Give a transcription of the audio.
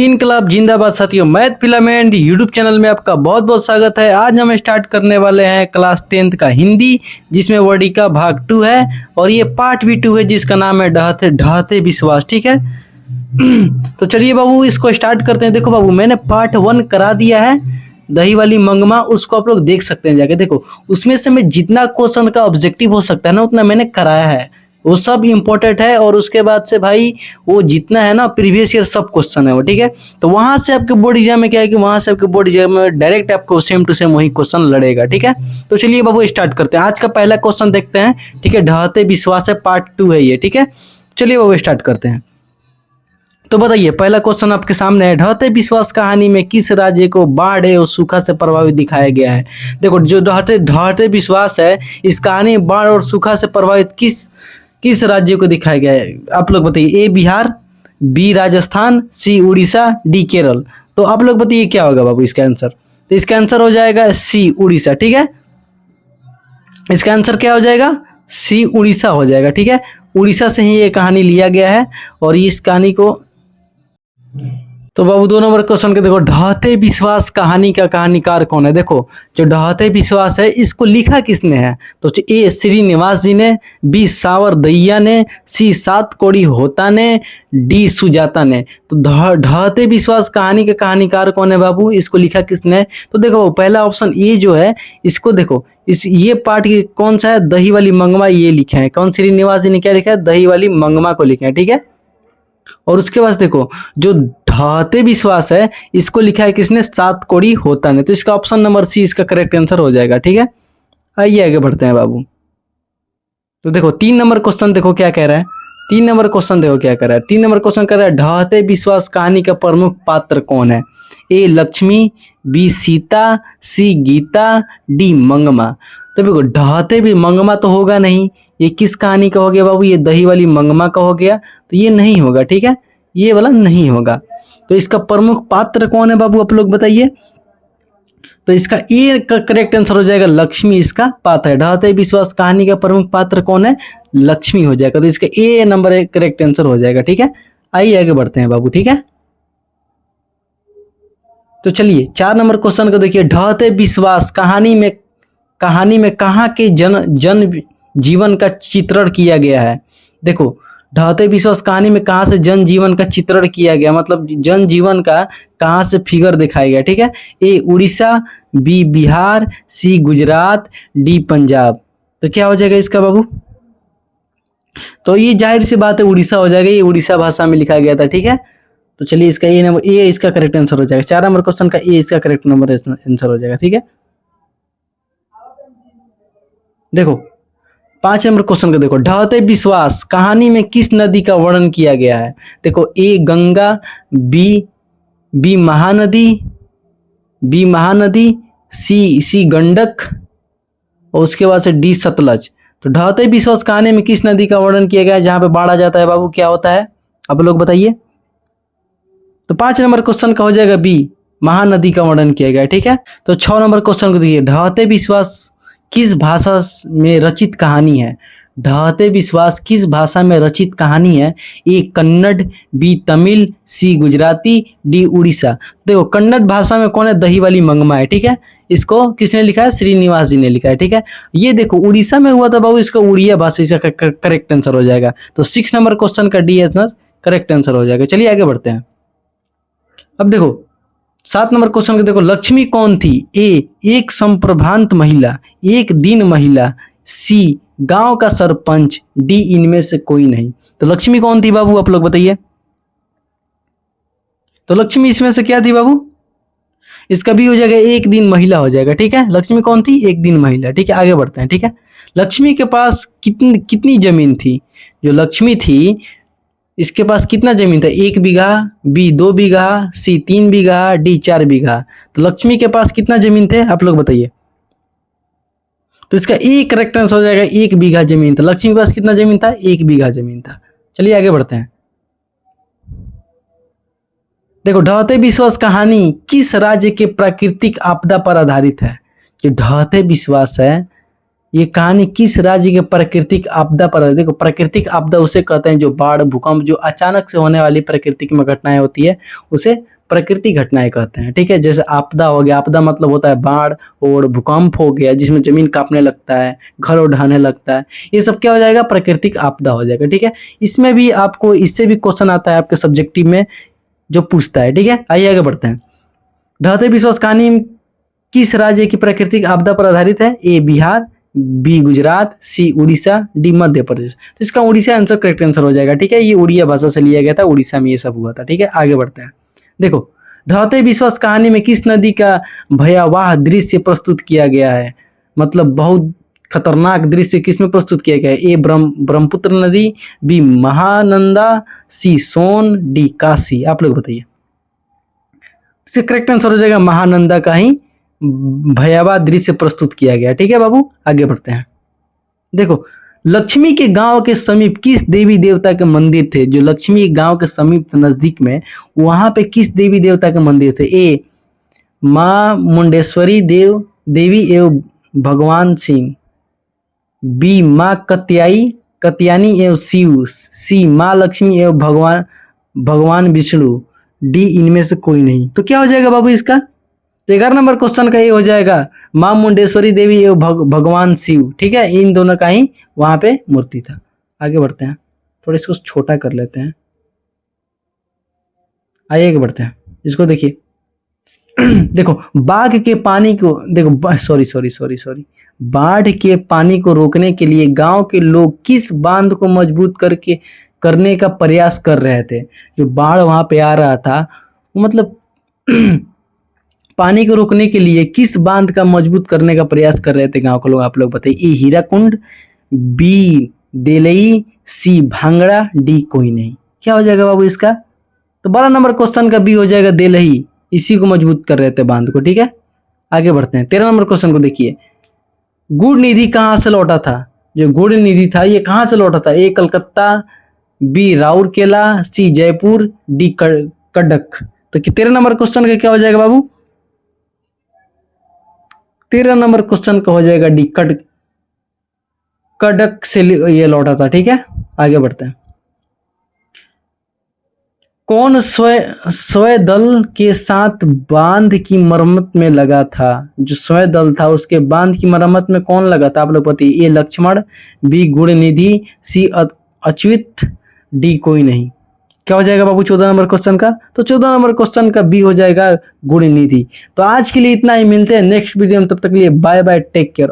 इनकलाब जिंदाबाद साथियों, मैथ फिलामेंट यूट्यूब चैनल में आपका बहुत बहुत स्वागत है। आज हम स्टार्ट करने वाले हैं क्लास 10th का हिंदी, जिसमें वर्डिका भाग 2 है और ये पार्ट भी 2 है जिसका नाम है ढहते ढहते विश्वास। ठीक है तो चलिए बाबू इसको स्टार्ट करते हैं। देखो बाबू, मैंने पार्ट 1 करा दिया है, दही वाली मंगमा, उसको आप लोग देख सकते हैं जाके। देखो उसमें से मैं जितना क्वेश्चन का ऑब्जेक्टिव हो सकता है ना उतना मैंने कराया है, वो सब इम्पोर्टेंट है। और उसके बाद से भाई वो जितना है ना प्रीवियस ईयर सब क्वेश्चन है वो, ठीक है। तो वहां से आपके बोर्ड एग्जाम में क्या है कि वहां से आपके बोर्ड एग्जाम में डायरेक्ट आपको सेम टू सेम वही क्वेश्चन लड़ेगा, ठीक है। तो चलिए बाबू स्टार्ट करते हैं। आज का पहला क्वेश्चन देखते हैं, ठीक है। ढहते विश्वास है, पार्ट 2 है ये, ठीक है। चलिए बाबू स्टार्ट करते हैं। तो बताइए, पहला क्वेश्चन आपके सामने है, ढहते विश्वास कहानी में किस राज्य को बाढ़ और सूखा से प्रभावित दिखाया गया है। देखो जो ढहते ढहते विश्वास है, इस कहानी में बाढ़ और सूखा से प्रभावित किस राज्य को दिखाया गया है, आप लोग बताइए। ए बिहार, बी राजस्थान, सी उड़ीसा, डी केरल। तो आप लोग बताइए क्या होगा बाबू इसका आंसर। तो इसका आंसर हो जाएगा सी उड़ीसा, ठीक है। इसका आंसर क्या हो जाएगा, सी उड़ीसा हो जाएगा, ठीक है। उड़ीसा से ही ये कहानी लिया गया है और इस कहानी को। तो बाबू 2 नंबर क्वेश्चन के देखो, ढहते विश्वास कहानी का कहानीकार कौन है। देखो जो ढहते विश्वास है इसको लिखा किसने है। तो ए श्रीनिवास जी ने, बी सावर दैया ने, सी सात कोड़ी होता ने, डी सुजाता ने। तो ढहते विश्वास कहानी के कहानीकार कौन है बाबू, इसको लिखा किसने। तो देखो पहला ऑप्शन ए जो है, इसको देखो ये पार्ट कौन सा है, दही वाली मंगमा, ये लिखे हैं। कौन, श्रीनिवास जी ने क्या लिखा है, दही वाली मंगमा को लिखे हैं, ठीक है। और उसके बाद देखो जो ढहते विश्वास है इसको लिखा है किसने, सात कोड़ी होता ने। तो इसका ऑप्शन नंबर सी इसका करेक्ट आंसर हो जाएगा, ठीक है। आइए आगे बढ़ते हैं बाबू। तो देखो 3 नंबर क्वेश्चन देखो क्या कह रहा है। 3 नंबर क्वेश्चन देखो क्या कह रहा है। 3 नंबर क्वेश्चन कह रहा है, ढहते विश्वास कहानी का प्रमुख पात्र कौन है। ए लक्ष्मी, बी सीता, सी गीता, डी मंगमा। तो देखो ढहते भी मंगमा तो होगा नहीं, ये किस कहानी का हो गया बाबू, ये दही वाली मंगमा का हो गया। तो ये नहीं होगा, ठीक है, ये वाला नहीं होगा। तो इसका प्रमुख पात्र कौन है बाबू, आप लोग बताइए। तो इसका ए का करेक्ट आंसर हो जाएगा लक्ष्मी, इसका पात्र है। ढहते विश्वास कहानी का प्रमुख पात्र कौन है, लक्ष्मी हो जाएगा। तो इसका ए नंबर करेक्ट आंसर हो जाएगा, ठीक है। आइए आगे बढ़ते हैं बाबू, ठीक है। तो चलिए 4 नंबर क्वेश्चन को देखिए, ढहते विश्वास कहानी में कहाँ के जन जीवन का चित्रण किया गया है। देखो ढहते विश्वास कहानी में कहाँ से जन जीवन का चित्रण किया गया, मतलब जन जीवन का कहाँ से फिगर दिखाया गया, ठीक है। ए उड़ीसा, बी बिहार, सी गुजरात, डी पंजाब। तो क्या हो जाएगा इसका बाबू। तो ये जाहिर सी बात है उड़ीसा हो जाएगा, ये उड़ीसा भाषा में लिखा गया था, ठीक है। तो चलिए इसका ए नंबर, ए इसका करेक्ट आंसर हो जाएगा। 4 नंबर क्वेश्चन का ए इसका करेक्ट नंबर आंसर हो जाएगा, ठीक है। देखो 5 नंबर क्वेश्चन का देखो, ढहते विश्वास कहानी में किस नदी का वर्णन किया गया है। देखो ए गंगा, बी महानदी, सी गंडक और उसके बाद से डी सतलज। तो ढहते विश्वास कहानी में किस नदी का वर्णन किया गया है जहां पे बाढ़ आ जाता है बाबू, क्या होता है आप लोग बताइए। तो 5 नंबर क्वेश्चन का हो जाएगा बी, महानदी का वर्णन किया गया है, ठीक है। तो 6 नंबर क्वेश्चन को देखिए, ढहते विश्वास किस भाषा में रचित कहानी है। ढहते विश्वास किस भाषा में रचित कहानी है। ए कन्नड़, बी तमिल, सी गुजराती, डी उड़ीसा। देखो कन्नड़ भाषा में कौन है, दही वाली मंगमा है, ठीक है। इसको किसने लिखा है, श्रीनिवास जी ने लिखा है, ठीक है। ये देखो उड़ीसा में हुआ था बाबू, इसका उड़िया भाषा इसका करेक्ट आंसर हो जाएगा। तो 6 नंबर क्वेश्चन का डी आंसर करेक्ट आंसर हो जाएगा। चलिए आगे बढ़ते हैं। अब देखो 7 नंबर क्वेश्चन को देखो, लक्ष्मी कौन थी। ए एक संप्रभांत महिला, एक दिन महिला, सी गांव का सरपंच, डी इनमें से कोई नहीं। तो लक्ष्मी कौन थी बाबू, आप लोग बताइए। तो लक्ष्मी इसमें से क्या थी बाबू, इसका भी हो जाएगा एक दिन महिला हो जाएगा, ठीक है। लक्ष्मी कौन थी, एक दिन महिला, ठीक है। आगे बढ़ते हैं, ठीक है। लक्ष्मी के पास कितनी जमीन थी। जो लक्ष्मी थी इसके पास कितना जमीन था, 1 बीघा, बी 2 बीघा, सी 3 बीघा, डी 4 बीघा। तो लक्ष्मी के पास कितना जमीन थे आप लोग बताइए। तो इसका ए करेक्ट आंसर हो जाएगा 1 बीघा जमीन था। लक्ष्मी के पास कितना जमीन था, 1 बीघा जमीन था। चलिए आगे बढ़ते हैं। देखो ढहते विश्वास कहानी किस राज्य के प्राकृतिक आपदा पर आधारित है। जो ढहते विश्वास है ये कहानी किस राज्य के प्राकृतिक आपदा पर है? देखो, प्राकृतिक आपदा उसे कहते हैं जो बाढ़, भूकंप, जो अचानक से होने वाली प्राकृतिक में घटनाएं होती है, उसे प्राकृतिक घटनाएं कहते हैं। ठीक है, जैसे आपदा हो गया, आपदा मतलब होता है बाढ़, और भूकंप हो गया जिसमें जमीन कांपने लगता है, घर उठाने लगता है, ये सब क्या हो जाएगा? प्राकृतिक आपदा हो जाएगा। ठीक है, इसमें भी आपको, इससे भी क्वेश्चन आता है आपके सब्जेक्टिव में जो पूछता है। ठीक है, आइए आगे बढ़ते हैं। ढहते विश्वास कहानी किस राज्य की प्राकृतिक आपदा पर आधारित है? ए बिहार, बी गुजरात, सी उड़ीसा, डी मध्य प्रदेश। तो इसका उड़ीसा आंसर करेक्ट आंसर हो जाएगा। ठीक है, ये उड़िया भाषा से लिया गया था, उड़ीसा में ये सब हुआ था। ठीक है, आगे बढ़ते हैं। देखो, ढहते विश्वास कहानी में किस नदी का भयावह दृश्य प्रस्तुत किया गया है? मतलब बहुत खतरनाक दृश्य किसमें प्रस्तुत किया गया है? ए ब्रह्मपुत्र नदी, बी महानंदा, सी सोन, डी काशी। आप लोग बताइए। इसका करेक्ट आंसर हो जाएगा महानंदा का ही भयावह दृश्य प्रस्तुत किया गया। ठीक है बाबू, आगे बढ़ते हैं। देखो, लक्ष्मी के गांव के समीप किस देवी देवता के मंदिर थे? जो लक्ष्मी गांव के समीप नजदीक में, वहां पे किस देवी देवता के मंदिर थे? ए मां मुंडेश्वरी देवी एवं भगवान सिंह, बी मां कत्यानी एवं शिव, सी मां लक्ष्मी एवं भगवान विष्णु, डी इनमें से कोई नहीं। तो क्या हो जाएगा बाबू इसका? तो 11 नंबर क्वेश्चन का ये हो जाएगा मां मुंडेश्वरी देवी एवं भगवान शिव। ठीक है, इन दोनों का ही वहां पे मूर्ति था। आगे बढ़ते हैं, थोड़ा इसको छोटा कर लेते हैं। आइए आगे बढ़ते हैं, इसको देखिए। देखो, बाढ़ के पानी को, देखो सॉरी, बाढ़ के पानी को रोकने के लिए गांव के लोग किस बांध को मजबूत करने का प्रयास कर रहे थे? जो बाढ़ वहां पे आ रहा था, मतलब पानी को रोकने के लिए किस बांध का मजबूत करने का प्रयास कर रहे थे गांव के लोग? आप लोग बताइए। ए हीराकुंड, बी देलई, सी भांगड़ा, डी कोई नहीं। क्या हो जाएगा बाबू इसका? तो 12 नंबर क्वेश्चन का बी हो जाएगा देलई, इसी को मजबूत कर रहे थे बांध को। ठीक है, आगे बढ़ते हैं। 13 नंबर क्वेश्चन को देखिए। गुड़ निधि कहां से लौटा था? जो गुड़ निधि था ये कहां से लौटा था? ए कलकत्ता, बी राउरकेला, सी जयपुर, डी कड़क। तो 13 नंबर क्वेश्चन का क्या हो जाएगा बाबू? 13 नंबर क्वेश्चन का हो जाएगा डी कड़क से ये लौटा था। ठीक है, आगे बढ़ते हैं। कौन स्वयं दल के साथ बांध की मरम्मत में लगा था? जो स्वयं दल था उसके बांध की मरम्मत में कौन लगा था? आप लोग बताइए। ए लक्ष्मण, बी गुणनिधि, सी अच्युत, डी कोई नहीं। क्या हो जाएगा बाबू 14 नंबर क्वेश्चन का? तो 14 नंबर क्वेश्चन का बी हो जाएगा गुणनिधि। तो आज के लिए इतना ही, मिलते हैं नेक्स्ट वीडियो में, तब तक के लिए बाय बाय, टेक केयर।